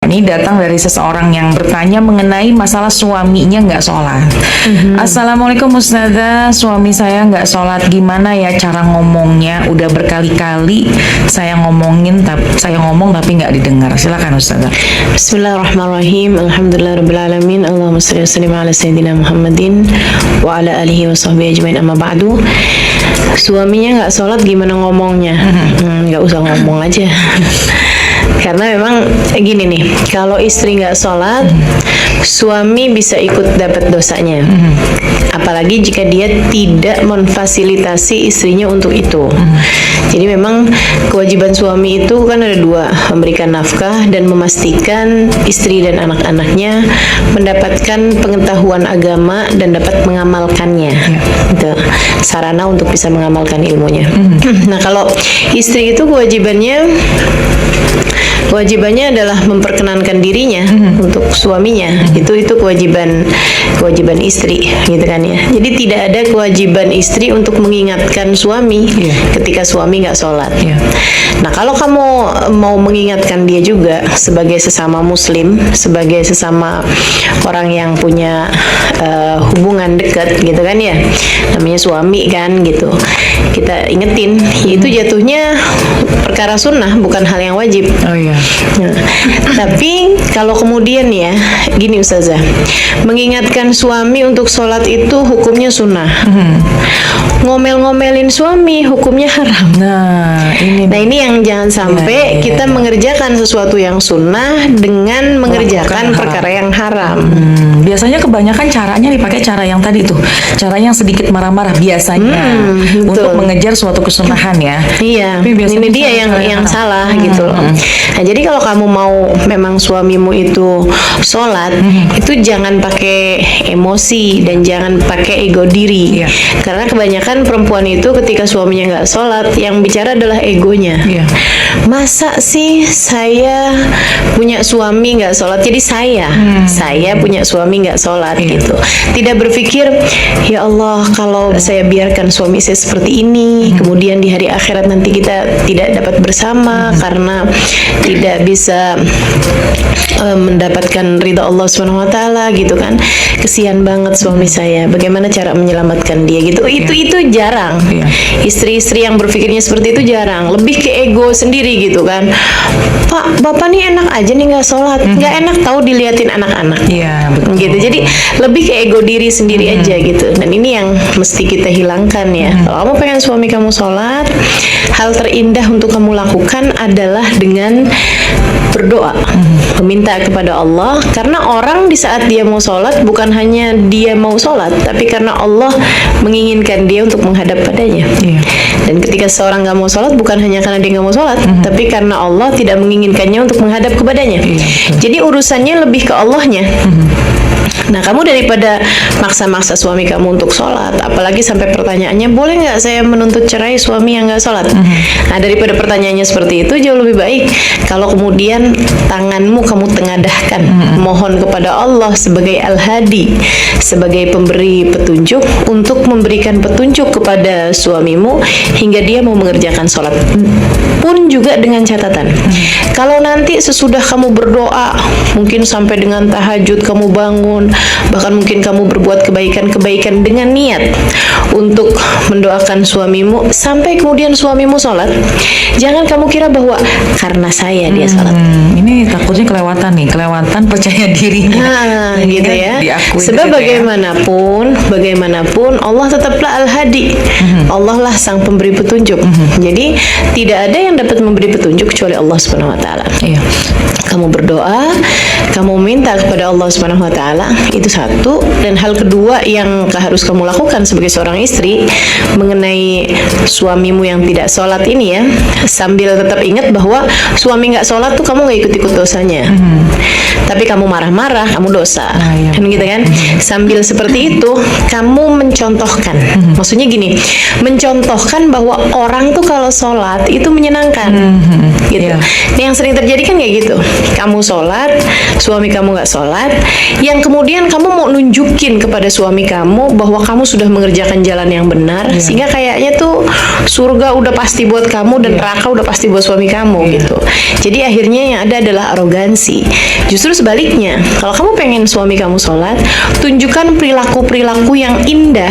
Ini datang dari seseorang yang bertanya mengenai masalah suaminya nggak sholat. Assalamualaikum Ustazah, suami saya nggak sholat, gimana ya cara ngomongnya? Udah berkali-kali saya ngomong tapi nggak didengar. Silakan Ustazah. Bismillahirrahmanirrahim. Alhamdulillahirabbil Allahumma shalli wa sallim ala sayyidina Muhammadin wa ala alihi wa sahbihi ajmain, amma ba'du. Suaminya nggak sholat, gimana ngomongnya? Nggak usah ngomong aja. Karena memang gini nih, kalau istri nggak sholat, suami bisa ikut dapat dosanya. Apalagi jika dia tidak memfasilitasi istrinya untuk itu. Jadi memang kewajiban suami itu kan ada dua, memberikan nafkah dan memastikan istri dan anak-anaknya mendapatkan pengetahuan agama dan dapat mengamalkannya. Itu sarana untuk bisa mengamalkan ilmunya. Nah, kalau istri itu kewajibannya adalah memperkenankan dirinya untuk suaminya. Itu kewajiban istri, gitu kan ya. Jadi tidak ada kewajiban istri untuk mengingatkan suami ketika suami nggak sholat. Nah, kalau kamu mau mengingatkan dia juga sebagai sesama muslim, sebagai sesama orang yang punya hubungan dekat, gitu kan ya, namanya suami kan, gitu, kita ingetin, itu jatuhnya perkara sunnah, bukan hal yang wajib. Nah, tapi kalau kemudian ya gini Ustazah, mengingatkan suami untuk sholat itu hukumnya sunnah. Ngomel-ngomelin suami hukumnya haram. Nah ini yang jangan sampai kita mengerjakan sesuatu yang sunnah dengan mengerjakan perkara yang haram. Biasanya kebanyakan caranya dipakai cara yang tadi tuh, cara yang sedikit marah-marah biasanya untuk mengejar suatu kesunahan ya. Iya, ini dia yang salah gitu loh. Nah, jadi kalau kamu mau memang suamimu itu sholat, itu jangan pakai emosi dan jangan pakai ego diri. Karena kebanyakan perempuan itu ketika suaminya nggak sholat, yang bicara adalah egonya. Masa sih saya punya suami nggak sholat, jadi saya punya suami nggak sholat gitu. Tidak berpikir, ya Allah, kalau saya biarkan suami saya seperti ini, kemudian di hari akhirat nanti kita tidak dapat bersama karena tidak bisa mendapatkan ridha Allah Subhanahu wa taala, gitu kan. Kesian banget suami saya, bagaimana cara menyelamatkan dia gitu. Itu jarang. Istri-istri yang berpikirnya seperti itu jarang, lebih ke ego sendiri gitu kan. Pak, bapak nih enak aja nih nggak sholat, nggak enak tahu diliatin anak-anak. Gitu. Jadi lebih ke ego diri sendiri aja gitu. Dan ini yang mesti kita hilangkan ya. Kalau kamu pengen suami kamu sholat, hal terindah untuk kamu lakukan adalah dengan berdoa, meminta kepada Allah. Karena orang di saat dia mau sholat, bukan hanya dia mau sholat, tapi karena Allah menginginkan dia untuk menghadap padanya. Dan ketika seorang gak mau sholat, bukan hanya karena dia gak mau sholat, tapi karena Allah tidak menginginkannya untuk menghadap kepadanya. Jadi urusannya lebih ke Allahnya. Nah, kamu daripada maksa-maksa suami kamu untuk sholat, apalagi sampai pertanyaannya, boleh nggak saya menuntut cerai suami yang nggak sholat? Nah, daripada pertanyaannya seperti itu, jauh lebih baik kalau kemudian tanganmu kamu tengadahkan, mohon kepada Allah sebagai Al-Hadi, sebagai pemberi petunjuk, untuk memberikan petunjuk kepada suamimu hingga dia mau mengerjakan sholat. Pun juga dengan catatan, kalau nanti sesudah kamu berdoa, mungkin sampai dengan tahajud kamu bangun, bahkan mungkin kamu berbuat kebaikan-kebaikan dengan niat untuk mendoakan suamimu, sampai kemudian suamimu sholat, jangan kamu kira bahwa karena saya dia sholat. Ini takutnya kelewatan percaya dirinya. Gitu ya. Sebab bagaimanapun Allah tetaplah Al-Hadi. Allah lah sang pemberi petunjuk. Jadi tidak ada yang dapat memberi petunjuk kecuali Allah Subhanahu wa taala. Kamu berdoa, kamu minta kepada Allah Subhanahu wa taala, itu satu. Dan hal kedua yang harus kamu lakukan sebagai seorang istri mengenai suamimu yang tidak sholat ini ya, sambil tetap ingat bahwa suami nggak sholat tuh kamu nggak ikut-ikut dosanya. tapi kamu marah-marah, kamu dosa. iya. Kan gitu kan? Sambil seperti itu, kamu mencontohkan. Maksudnya gini, mencontohkan bahwa orang tuh kalau sholat itu menyenangkan. Gitu. Iya. Nah, yang sering terjadi kan kayak gitu. Kamu sholat, suami kamu nggak sholat, yang kemudian kamu mau nunjukin kepada suami kamu bahwa kamu sudah mengerjakan jalan yang benar, sehingga kayaknya tuh surga udah pasti buat kamu dan neraka udah pasti buat suami kamu gitu. Jadi akhirnya yang ada adalah arogansi. Justru sebaliknya, kalau kamu pengen suami kamu sholat, tunjukkan perilaku-perilaku yang indah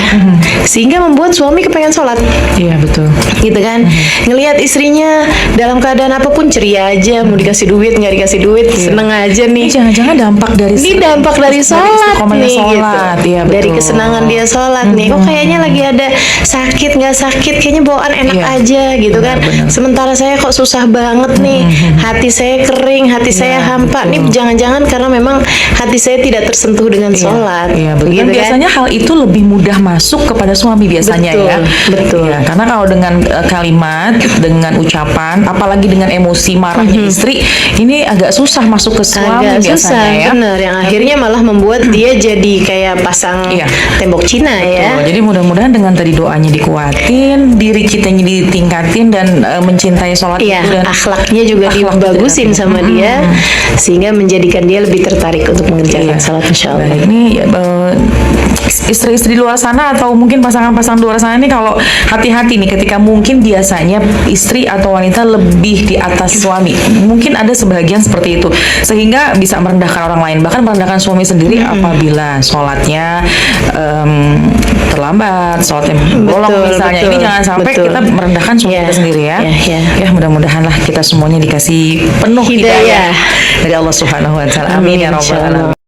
sehingga membuat suami kepengen sholat. Iya, betul. Gitu kan, ngelihat istrinya dalam keadaan apapun ceria aja, mau dikasih duit nggak dikasih duit seneng aja nih. Ini jangan-jangan dampak dari Ini dampak dari sholat istiqomahnya nih sholat. gitu. Iya, betul. Dari kesenangan dia sholat nih. Oh kayaknya lagi ada sakit nggak sakit, kayaknya bawaan enak Iya. aja gitu kan. Benar. Sementara saya kok susah banget nih, hati saya kering, hati saya hampa. Nih jangan-jangan karena memang hati saya tidak tersentuh dengan sholat. Iya, betul. Gitu Dan kan? biasanya hal itu lebih mudah masuk kepada suami biasanya Betul, ya. betul. Iya, karena kalau dengan kalimat, dengan ucapan, apalagi dengan emosi marahnya istri, ini agak susah masuk ke suami Agak biasanya susah, ya. bener. Yang akhirnya malah membuat dia jadi kayak pasang Iya. tembok Cina ya. Betul. Jadi mudah-mudahan dengan tadi doanya dikuatin, diri kitanya ditingkatin dan mencintai sholat Iya, itu dan akhlaknya juga akhlak dibagusin juga. sama dia, sehingga menjadikan dia lebih tertarik untuk mengerjakan Iya. salat, insya Allah. Baik, ini istri-istri di luar sana atau mungkin pasangan-pasangan di luar sana ini kalau hati-hati nih ketika mungkin biasanya istri atau wanita lebih di atas suami. Mungkin ada sebagian seperti itu sehingga bisa merendahkan orang lain, bahkan merendahkan suami sendiri apabila sholatnya terlambat, sholatnya bolong Betul, misalnya. betul, Ini jangan sampai betul. kita merendahkan suami Iya, kita sendiri ya. iya, iya. Ya mudah-mudahan lah kita semuanya dikasih penuh Hidayah. hidayah dari Allah Subhanahu wa taala. Amin ya rabbal Insya Allah. alamin.